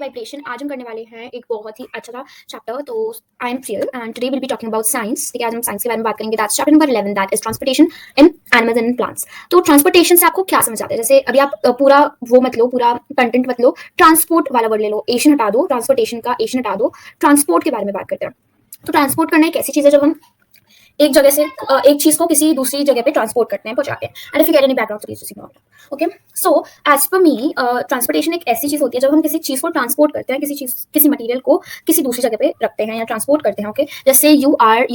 Vibration आज हम करने वाले हैं एक बहुत ही अच्छा सा चैप्टर। तो I am Priyal and today will be talking about science. ठीक है, आज हम साइंस के बारे में बात करेंगे। That's chapter number 11, that is transportation in animals and plants. तो ट्रांसपोर्टेशन से आपको क्या समझ आता है? जैसे अभी आप पूरा वो मत लो, पूरा कंटेंट मत लो, ट्रांसपोर्ट वाला वर्ड ले लो, एशन हटा दो, ट्रांसपोर्टेशन का एशन हटा दो, ट्रांसपोर्ट के बारे में बात करते हैं। तो ट्रांसपोर्ट करना एक ऐसी चीज है जब हम एक जगह से एक चीज को किसी दूसरी जगह पे ट्रांसपोर्ट करते हैं, पहुंचाते हैं। And if you get any background please just ignore it. Okay, so as per me transportation एक ऐसी चीज होती है जब हम किसी चीज को ट्रांसपोर्ट करते हैं, किसी मटेरियल को किसी दूसरी जगह पे रखते हैं या ट्रांसपोर्ट करते हैं। ओके, जैसे you are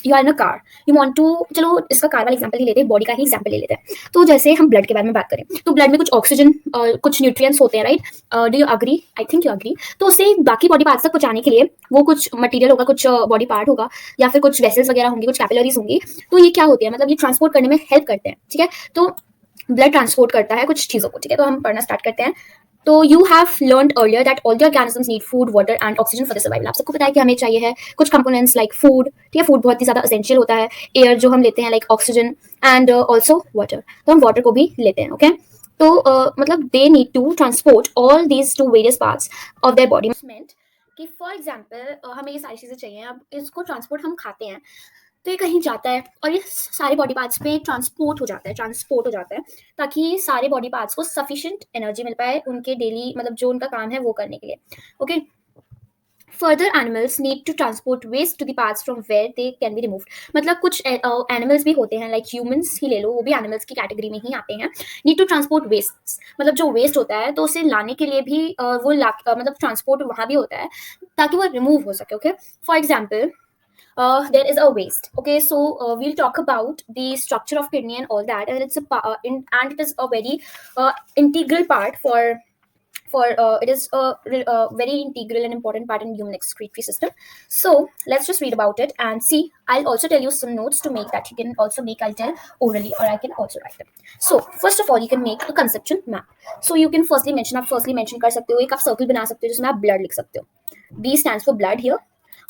in a car, you want to, चलो इसका कार वाला एग्जांपल ही लेते हैं, बॉडी का ही एग्जांपल ले लेते हैं। तो जैसे हम ब्लड के बारे में बात करें तो ब्लड में कुछ ऑक्सीजन कुछ न्यूट्रिएंट्स होते हैं, right? Do you agree? I think you agree. तो उसे बाकी बॉडी पार्ट्स तक पहुंचाने के लिए वो कुछ मटेरियल होगा, कुछ बॉडी पार्ट होगा या फिर कुछ वेसल्स वगैरह होंगी, कुछ कैपिलरीज होंगी। तो ये क्या होती है, मतलब ये ट्रांसपोर्ट करने में हेल्प करते हैं। ठीक है, तो ब्लड ट्रांसपोर्ट करता है कुछ चीजों को। ठीक है, तो हम पढ़ना स्टार्ट करते हैं। तो you have learned earlier that all the organisms need food, water and oxygen for the survival. आप सबको पता है कि हमें चाहिए है कुछ कंपोनेंट्स लाइक फूड। ठीक है, फूड बहुत ही ज्यादा एसेंशियल होता है। एयर जो हम लेते हैं like oxygen and also water, तो हम वाटर को भी लेते हैं। ओके, तो मतलब they need to transport all these to various parts of their body. कि फॉर एग्जाम्पल हमें ये सारी चीजें चाहिए, अब इसको ट्रांसपोर्ट हम खाते हैं तो ये कहीं जाता है और ये सारे बॉडी पार्ट्स पे ट्रांसपोर्ट हो जाता है ताकि सारे बॉडी पार्ट्स को सफिशिएंट एनर्जी मिल पाए उनके डेली, मतलब जो उनका काम है वो करने के लिए। Okay, further animals need to transport waste to the parts from where they can be removed. मतलब कुछ एनिमल्स भी होते हैं लाइक ह्यूमंस ही ले लो, वो भी एनिमल्स की कैटेगरी में ही आते हैं। नीड टू ट्रांसपोर्ट वेस्ट, मतलब जो वेस्ट होता है तो उसे लाने के लिए भी मतलब ट्रांसपोर्ट वहाँ भी होता है ताकि वो रिमूव हो सके। Okay, for example there is a waste. Okay, so we'll talk about the structure of kidney and all that, and and it is a very integral part it is a very integral and important part in human excretory system. So let's just read about it and see. I'll also tell you some notes to make that you can also make. I'll tell orally or I can also write them. So first of all you can make a conceptual map. So you can firstly mention कर सकते हो, एक आप circle बना सकते हो जिसमें आप ब्लड लिख सकते हो। B stands for blood here,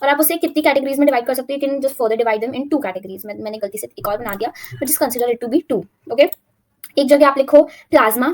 और आप उसे कितनी कैटेगरीज में डिवाइड कर सकते हो? You can just further divide them in 2 categories. मैंने गलती से एक और बना दिया, but just consider it to be 2। Okay, एक जगह आप लिखो प्लाज्मा।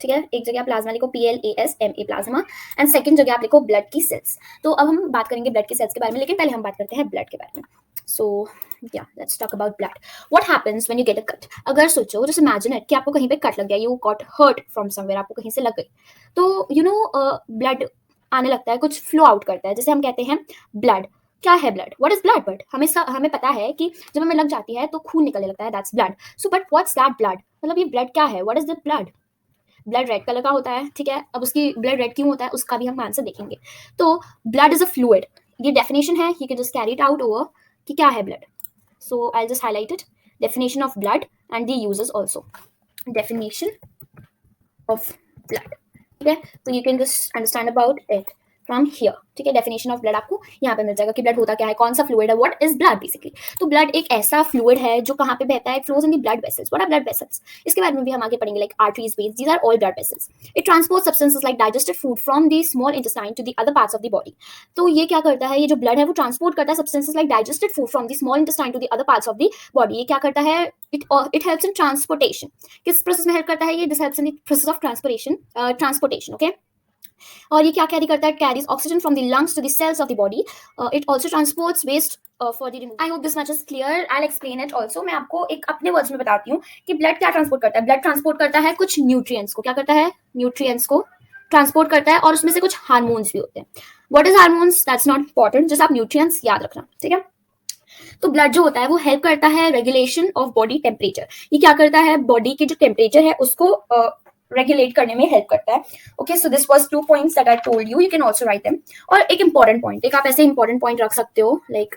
ठीक है, एक जगह आप प्लाज्मा लिखो PLASMA प्लाज्मा, एंड सेकंड जगह आप लिखो ब्लड की सेल्स। तो अब हम बात करेंगे ब्लड की सेल्स के बारे में, लेकिन पहले हम बात करते हैं ब्लड के बारे में। सो या let's talk about blood. What happens when you get a cut? अगर सोचो, जस्ट इमेजिन इट कि आपको कहीं पे कट लग गया, you got hurt from somewhere, आपको कहीं से लग गई, तो यू नो ब्लड आने लगता है, कुछ फ्लो आउट करता है, जैसे हम कहते हैं ब्लड। क्या है blood? What is blood? But हमें पता है कि जब हमें लग जाती है तो खून निकलने लगता है, that's blood. So but what's that blood? मतलब ये ब्लड क्या है? What is the blood? Blood red colour का होता है। ठीक है, अब उसकी ब्लड रेड क्यों होता है उसका भी हम आंसर देखेंगे। तो ब्लड इज अ फ्लूइड, ये डेफिनेशन है, you can just carry it out over कि क्या है blood. So I just highlight it, definition of blood and the uses also. Definition of blood, ठीक है, तो you can just understand about it from here. ठीक है, definition of blood आपको यहाँ पे मिल जाएगा कि ब्लड होता क्या है, कौन सा फ्लूइड है, व्हाट इज ब्लड बेसिकली। तो ब्लड एक ऐसा फ्लूइड है जो कहाँ पे बहता है, flows in the blood vessels. What are blood vessels? इसके बारे में भी हम आगे पढ़ेंगे, like arteries, veins, these are all blood vessels. It transport substances like digested food from the small intestine to the other parts of the body. तो ये क्या करता है, ये जो ब्लड है वो ट्रांसपोर्ट करता है substances like digested food from the small intestine to the other parts of the body. ये क्या करता है, इट हेल्प्स इन ट्रांसपोर्टेशन। किस प्रोसेस में हेल्प करता है ये? This helps in the process of transportation. Okay, और ये क्या कैरी करता है? Carries oxygen from the lungs to the cells of the body. It also transports waste for the removal. I hope this much is clear. I will explain it also. मैं आपको एक अपने words में बताती हूँ कि ब्लड क्या transport करता है। ब्लड ट्रांसपोर्ट करता है कुछ न्यूट्रिएंट्स को। क्या करता है? न्यूट्रिएंट्स को ट्रांसपोर्ट करता है, और उसमें से कुछ हार्मोन्स भी होते हैं। What is hormones? That's not important, just आप न्यूट्रिएंट्स याद रखना। ठीक है, तो ब्लड जो होता है वो हेल्प करता है रेगुलेशन ऑफ बॉडी टेम्परेचर। ये क्या करता है? बॉडी की जो टेम्परेचर है उसको रेगुलेट करने में हेल्प करता है। Okay, so this was 2 points that I told you, you can also write them. और एक इंपॉर्टेंट पॉइंट, एक आप ऐसे इंपॉर्टेंट पॉइंट रख सकते हो, लाइक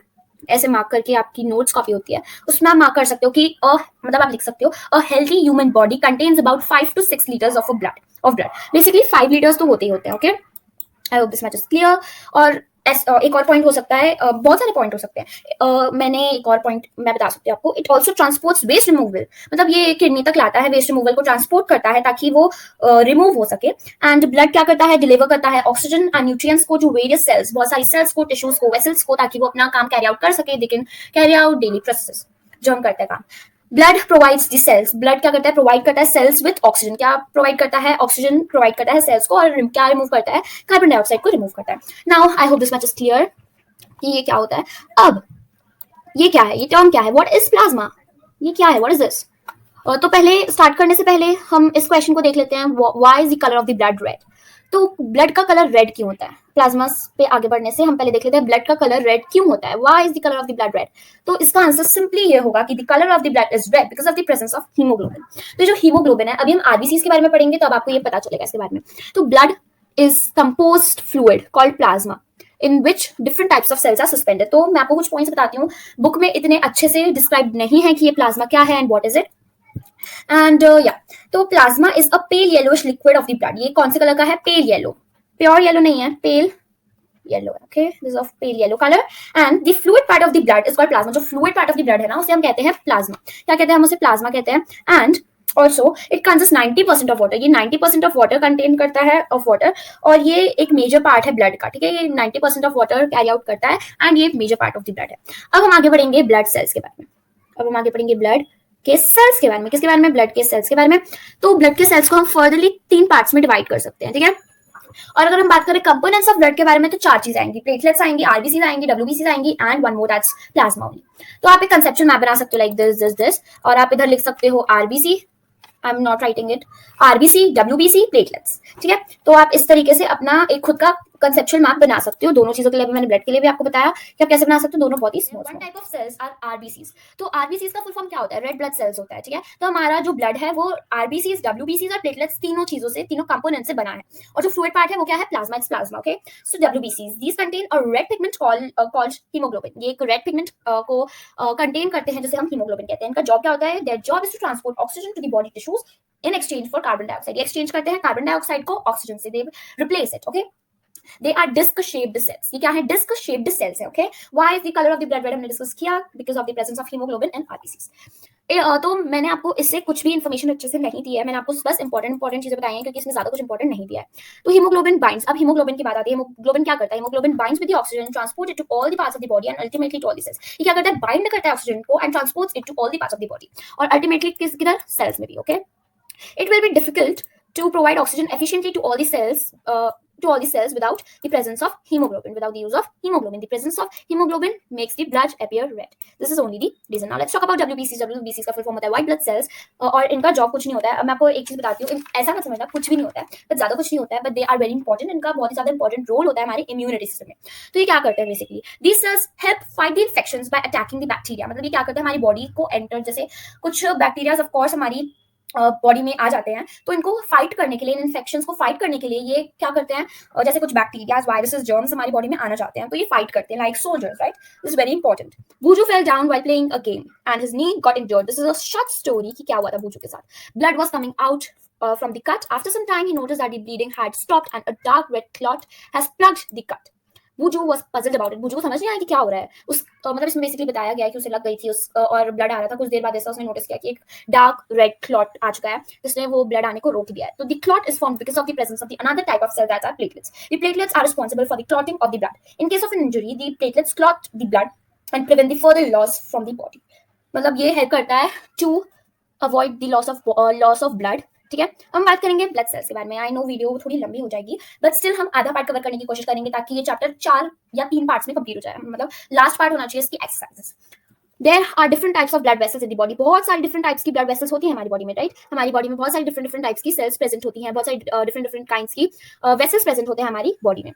ऐसे मार्क करके, आपकी नोट्स कॉपी होती है उसमें आप मार्क कर सकते हो कि मतलब आप लिख सकते हो अ healthy human body contains about 5 to 6 litres of blood. Basically 5 litres तो होते ही होते हैं। Okay, I hope this much is clear. और एक और पॉइंट हो सकता है, बहुत सारे पॉइंट हो सकते हैं। मैंने एक और पॉइंट मैं बता सकती हूँ आपको। It also transports waste removal, मतलब ये किडनी तक लाता है, वेस्ट रिमूवल को ट्रांसपोर्ट करता है ताकि वो रिमूव हो सके। एंड ब्लड क्या करता है? डिलीवर करता है ऑक्सीजन एंड न्यूट्रिएंट्स को टू वेरियस सेल्स, बहुत सारी सेल्स को, टिश्यूज को, वेसल्स को, ताकि वो अपना काम कैरी आउट कर सके, they can carry out daily process जो हम करते हैं काम। Blood provides the cells, blood क्या करता है, प्रोवाइड करता है सेल्स विद ऑक्सीजन, क्या प्रोवाइड करता है, ऑक्सीजन प्रोवाइड करता है सेल्स को, और क्या रिमूव करता है, कार्बन डाइऑक्साइड को रिमूव करता है। Now I hope this much is clear कि ये क्या होता है। अब ये क्या है, ये टर्म क्या है, व्हाट इज प्लाज्मा, ये क्या है, व्हाट इज दिस। तो पहले स्टार्ट करने से पहले हम इस क्वेश्चन को देख लेते हैं, why is the colour of the blood red. तो ब्लड का कलर रेड क्यों होता है, प्लाज्मा पे आगे बढ़ने से हम पहले देख लेते हैं ब्लड का कलर रेड क्यों होता है, why is the colour of the blood red. तो इसका आंसर सिंपली ये होगा कि the colour of the blood is red because of the presence of haemoglobin. तो जो हीमोग्लोबिन है, अभी हम आरबीसीज के बारे में पढ़ेंगे तो अब आपको ये पता चलेगा इसके बारे में। तो blood is composed fluid called plasma in which different types of cells are suspended। तो मैं आपको कुछ पॉइंट्स बताती हूँ, बुक में इतने अच्छे से डिस्क्राइब नहीं है कि ये प्लाज्मा क्या है and what is it. And या तो plasma is a pale yellowish liquid of the blood. ये कौन से कलर का है, पेल येलो, प्योर येलो नहीं है, pale yellow, okay, this of pale yellow colour. And the fluid part of the blood is called plasma. जो fluid part of the blood है ना, उसे हम कहते हैं प्लाज्मा। क्या कहते हैं, हम उसे प्लाज्मा कहते हैं। And also it consist 90% of water, ये 90% ऑफ वाटर कंटेन करता है, ऑफ वाटर, और ये एक मेजर पार्ट है ब्लड का, ठीक है, ये 90% ऑफ वाटर कैरी आउट करता है एंड ये एक major part of the blood है। अब हम आगे बढ़ेंगे ब्लड सेल्स के बारे में, अब हम आगे बढ़ेंगे ब्लड के सेल्स के बारे में, किसके बारे में, ब्लड के सेल्स के बारे में। तो ब्लड के सेल्स को हम फर्दरली 3 पार्ट्स में डिवाइड कर सकते हैं, ठीक है। और अगर हम बात करें कंपोनेंट्स ऑफ ब्लड के बारे में तो 4 चीजें आएंगी, प्लेटलेट्स आएंगी, आरबीसी आएंगी, डब्ल्यूबीसी आएंगी and one more that's plasma only. तो आप एक कंसेप्चुअल मैप बना सकते हो लाइक दिस, और आप इधर लिख सकते हो RBC, I am not writing it, RBC, WBC, platelets, ठीक है। तो आप इस तरीके से अपना एक खुद का कंसेप्चुअल मैप बना सकते हो दोनों चीजों के लिए। मैंने ब्लड के लिए भी आपको बताया कि आप कैसे बना सकते हो, दोनों बहुत ही small. One type of cells are RBCs. तो आरबीसीज का फुल फॉर्म क्या होता है, रेड ब्लड सेल्स होता है, ठीक है। तो हमारा जो ब्लड है वो आरबीसीज, डब्ल्यूबीसीज और प्लेटलेट्स तीनों चीजों से, तीनों कंपोनेंट से बना है। और जो फ्लूइड पार्ट है वो क्या है, plasma, it's plasma, okay. So डब्ल्यूबीसीज these contain a red pigment called haemoglobin. ये एक रेड पिगमेंट को कंटेन करते हैं जिसे हम हीमोग्लोबिन कहते हैं। इनका जॉब क्या होता है, their job is to transport oxygen to the body tissues in exchange for carbon dioxide. ये एक्सचेंज करते हैं कार्बन डाइऑक्साइड को ऑक्सीजन से, they replace it, okay. They are disc shaped cells। ये क्या है, disc shaped cells है, okay। Why is the color of the blood red, हमने डिस्कस किया, because of the presence of hemoglobin and RBCs। तो मैंने आपको इससे कुछ भी इन्फॉर्मेशन अच्छे से नहीं दी है, मैंने आपको बस इंपॉर्टेंट चीजें बताई हैं क्योंकि इसमें ज्यादा कुछ इंपॉर्टेंट नहीं दिया है। तो हीमोग्लोबिन बाइंड्स, अब हीमोग्लोबिन की बात आती है, हीमोग्लोबिन क्या करता है, haemoglobin binds with the oxygen, transport it to all the parts of the body and ultimately to all the cells. ये क्या करता है, बाइंड करता है ऑक्सीजन को and transports it to all the parts of the body, और ultimately किधर, cells में भी, okay. It will be difficult to provide oxygen efficiently to all the cells without the presence of hemoglobin, without the use of hemoglobin. The presence of hemoglobin makes the blood appear red. This is only the reason. Now let's talk about WBCs। WBCs का full form होता है white blood cells, और इनका job कुछ नहीं होता है। अब मैं आपको एक चीज बताती हूँ, ऐसा मत समझना कुछ भी नहीं होता है, बट ज्यादा कुछ नहीं होता है, but they are very important. इनका बहुत ही ज्यादा इंपॉर्टेंट रोल होता है हमारे इम्यूनिटी सिस्टम में। तो ये क्या करते हैं basically, these cells help fight the infections by attacking the bacteria। मतलब ये क्या करते हैं, हमारी बॉडी को एंटर, जैसे कुछ बैक्टीरियाज ऑफ कोर्स हमारी बॉडी में आ जाते हैं, तो इनको फाइट करने के लिए, इन इन्फेक्शंस को फाइट करने के लिए ये क्या करते हैं, जैसे कुछ बैक्टीरियाज, वायरसेस, जर्म्स हमारी बॉडी में आना चाहते हैं तो ये फाइट करते हैं like soldiers, right. This is very important. Bujju fell down while playing a game and his knee got injured. This is a short story कि क्या हुआ था बूजू के साथ। Blood was coming out from the cut. After some time, he noticed that the bleeding had stopped and a dark red clot has plugged the cut. बूजू was puzzled about it। बूजू को समझ नहीं आया कि क्या हो रहा है। मतलब इसमें बेसिकली बताया गया है कि उसे लग गई थी और ब्लड आ रहा था। कुछ देर बाद ऐसा उसने नोटिस किया कि एक डार्क रेड क्लॉट आ चुका है, जिसने वो ब्लड आने को रोक दिया है। तो the clot is formed because of the presence of the another type of cell that are platelets. The platelets are responsible for the clotting of the blood. In case of an injury, the platelets clot the blood and prevent the further loss from the body. मतलब ये help करता है to avoid the loss of blood, ठीक है। हम बात करेंगे blood cells के बारे में। आई नो वीडियो थोड़ी लंबी हो जाएगी, बट स्टिल हम आधा पार्ट कवर करने की कोशिश करेंगे ताकि ये चैप्टर 4 या 3 पार्ट्स में कंप्लीट हो जाए। मतलब लास्ट पार्ट होना चाहिए इसकी exercises. There are different types of blood vessels in the body. बहुत सारी डिफरेंट टाइप्स की ब्लड वेसल्स होती है हमारी बॉडी में, राइट। हमारी बॉडी में बहुत सारी डिफरेंट टाइप्स की सेल्स प्रेजेंट होती हैं, बहुत सारी डिफरेंट काइंड्स की वेसल्स प्रेजेंट होते हैं हमारी बॉडी में।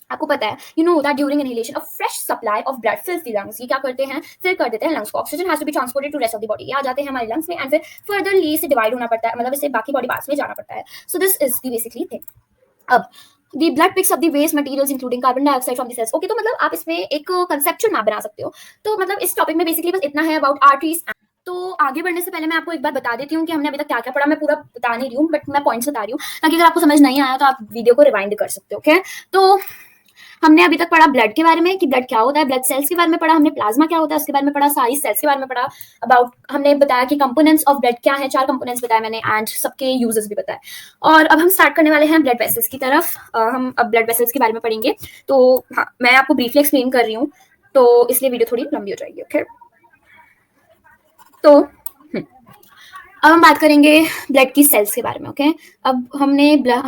आपको पता है, you know that during inhalation of fresh supply of blood फिल्स the lungs. ये क्या करते हैं, फिल कर देते हैं लंग्स को। Oxygen has to be transported to rest of the body. ये आ जाते हैं हमारे लंग्स में एंड फिर फर्दरली इसे डिवाइड होना पड़ता है, मतलब इसे बाकी बॉडी पार्ट्स में जाना पड़ता है। So this is the basically thing. अब the blood picks up the waste materials including carbon dioxide from the cells। okay, तो मतलब आप इसमें एक कंसेप्चुअल मैप बना सकते हो। तो मतलब इस टॉपिक में बेसिकली बस इतना है अबाउट आर्टरीज। तो आगे बढ़ने से पहले मैं आपको एक बार बता देती हूँ कि हमने अभी तक क्या क्या पढ़ा। मैं पूरा बता नहीं रही हूँ, बट मैं पॉइंट्स बता रही हूँ ताकि अगर आपको समझ नहीं आया तो आप वीडियो को रिवाइंड कर सकते हो, ओके। तो हमने अभी तक पढ़ा ब्लड के बारे में कि ब्लड क्या होता है, ब्लड सेल्स के बारे में पढ़ा हमने, प्लाज्मा क्या होता है उसके बारे में पढ़ा, सारी सेल्स के बारे में पढ़ा, अबाउट हमने बताया कि कंपोनेंट्स ऑफ ब्लड क्या है, 4 कंपोनेंट्स बताए मैंने एंड सबके यूजेस भी बताए। और अब हम स्टार्ट करने वाले हैं ब्लड वेसल्स की तरफ। हम अब ब्लड वेसल्स के बारे में पढ़ेंगे। तो हाँ, मैं आपको ब्रीफली एक्सप्लेन कर रही हूँ तो इसलिए वीडियो थोड़ी लंबी हो जाएगी, ओके। तो अब हम बात करेंगे ब्लड की सेल्स के बारे में। ओके, अब हम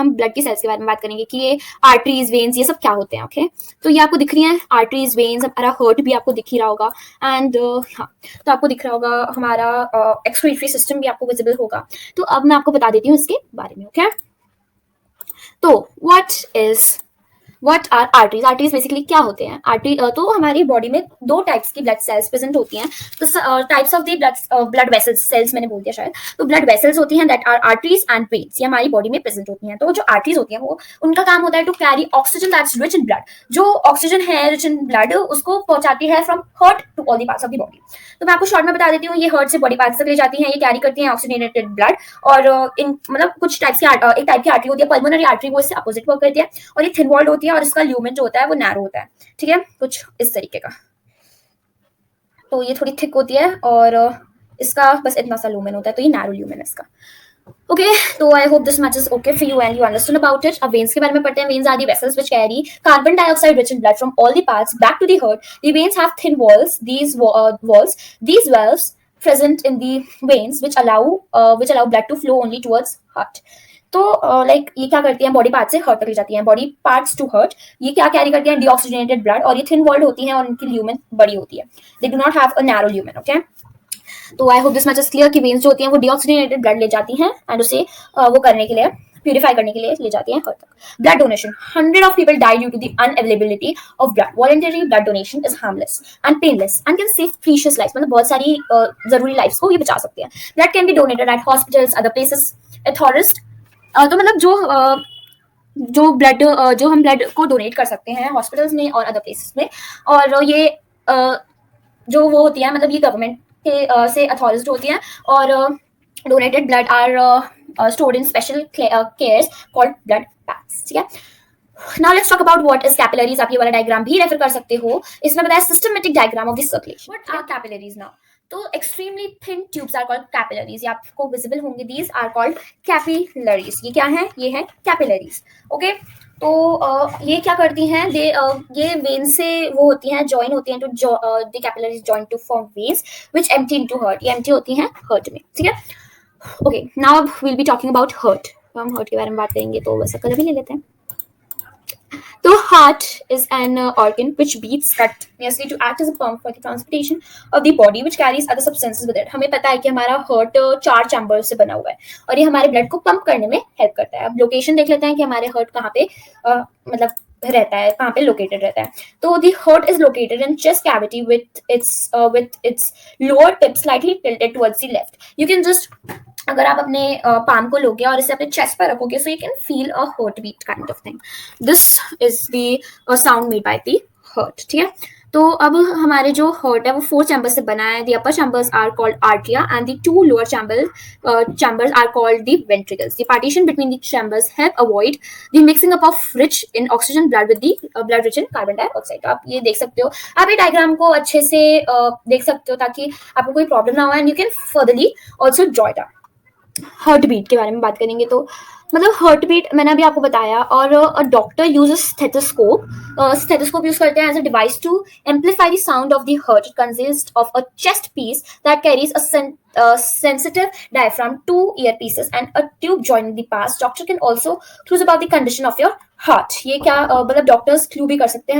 ब्लड की सेल्स के बारे में बात करेंगे कि ये आर्टरीज, वेन्स, ये सब क्या होते हैं। ओके, तो ये आपको दिख रही हैं आर्टरीज, वेन्स, हमारा हर्ट भी आपको दिख ही रहा होगा। एंड हाँ, तो आपको दिख रहा होगा हमारा एक्सक्रीटरी सिस्टम भी आपको विजिबल होगा। तो अब मैं आपको बता देती हूँ इसके बारे में। ओके, तो what are arteries? Arteries basically क्या होते हैं? आर्टरी तो हमारी बॉडी में दो टाइप्स की ब्लड सेल्स प्रेजेंट होती हैं। तो types of the blood vessels, cells मैंने बोल दिया शायद। तो ब्लड वेसल्स होती हैं that are arteries and veins, ये हमारी बॉडी में प्रेजेंट होती हैं। तो जो आर्टरीज होती हैं वो, उनका काम होता है to carry oxygen that's rich in blood. जो ऑक्सीजन है रिच इन ब्लड, उसको पहुंचाती है from heart to all the parts of the body. तो मैं आपको शॉर्ट में बता देती हूँ, ये हर्ट से बॉडी पार्ट्स तक ले जाती हैं, ये कैरी करती हैं ऑक्सीजनेटेड ब्लड। और इन मतलब कुछ टाइप्स की एक टाइप की आर्टरी होती है पल्मोनरी आर्टरी, वो इससे अपोजिट वर्क करती है। और ये थिन वॉल्ड होती है और इसका ल्यूमेन जो होता है वो नैरो होता है। ठीक है, कुछ इस तरीके का। तो ये थोड़ी थिक होती है और इसका बस इतना सा ल्यूमेन होता है, तो ये नैरो ल्यूमेन है इसका। ओके, तो I hope this much is okay for you and you understand about it. अब वेन्स के बारे में पढ़ते हैं। Veins are the vessels which carry carbon dioxide rich in blood from all the parts back to the heart. The veins have thin walls, these valves present in the veins which allow blood to flow only towards heart. तो like ये क्या करती हैं, body part से hurt तक ले जाती हैं, बॉडी पार्ट्स टू हर्ट। ये क्या कैरी करती हैं, डीऑक्सीजनेटेड ब्लड। और ये थिन वॉल्ड होती हैं और इनकी ल्यूमेन बड़ी होती है। They do not have a narrow lumen. Okay, तो I hope this much is clear कि वेन्स जो होती हैं वो डीऑक्सीजनेटेड ब्लड ले जाती हैं एंड उसे वो करने के लिए, प्यूरिफाई करने के लिए ले जाती हैं हर्ट तक। Blood donation, 100 of people die due to the unavailability of blood. Voluntary blood donation is harmless and painless and can save precious lives. मतलब बहुत सारी जरूरी लाइफ्स को ये बचा सकते हैं। Blood can be donated at hospitals, other places, एथॉरिस्ट। तो मतलब जो हम ब्लड को डोनेट कर सकते हैं हॉस्पिटल्स में और अदर प्लेसेस में। और ये जो वो होती है, मतलब ये गवर्नमेंट के से अथॉराइज्ड होती हैं। और donated blood are stored in special cares called blood banks. ठीक है, now let's talk about what is capillaries. आप ये वाला डायग्राम भी रेफर कर सकते हो, इसमें बताया systematic diagram of the circulation. What are capillaries now? तो extremely thin tubes are called capillaries. ये आपको विजिबल होंगे, दीज आर कॉल्ड कैपिलरीज। ये क्या है? ये है कैपिलरीज। ओके, तो ये क्या करती हैं, ये वेन से वो होती हैं, ज्वाइन होती हैं, to the capillaries join to form veins which empty into heart. ये एम्प्टी होती हैं हार्ट में। ठीक है, okay, now we'll be talking about heart. हम हार्ट के बारे में बात करेंगे, तो वैसा कलर भी ले लेते हैं। तो heart is an organ which beats continuously to act as a pump for the transportation of the body which carries other substances with it. हमें पता है कि हमारा हार्ट 4 चैम्बर्स से बना हुआ है और ये हमारे ब्लड को पंप करने में हेल्प करता है। अब लोकेशन देख लेते हैं कि हमारे हार्ट कहाँ पे मतलब रहता है, कहाँ पे लोकेटेड रहता है। तो the heart is located in chest cavity with its lower tip slightly tilted towards the left. You can just, अगर आप अपने पाम को लोगे और इसे अपने चेस्ट पर रखोगे, so you can feel a heartbeat kind of thing. This is the sound made by the heart. ठीक है, तो अब हमारे जो हार्ट है वो 4 चैम्बर्स से बना है। The upper chambers are called atria and the 2 lower chambers are called the ventricles. The partition between the chambers help avoid the mixing up of rich in oxygen blood with the blood rich in carbon dioxide. तो आप ये देख सकते हो, आप ये diagram को अच्छे से देख सकते हो ताकि आपको कोई प्रॉब्लम ना हो and you can furtherly also draw it out. Heartbeat के बारे में बात करेंगे, तो मतलब हार्ट बीट मैंने अभी आपको बताया। और डॉक्टर यूजेस स्टेथोस्कोप यूज करते हैं as a device to amplify the sound of the heart. It consist of a chest piece that carries a sensitive diaphragm, 2 earpieces and a tube joining the parts. Doctor can also clues about the condition of your heart. ये क्या मतलब doctors clue भी कर सकते हैं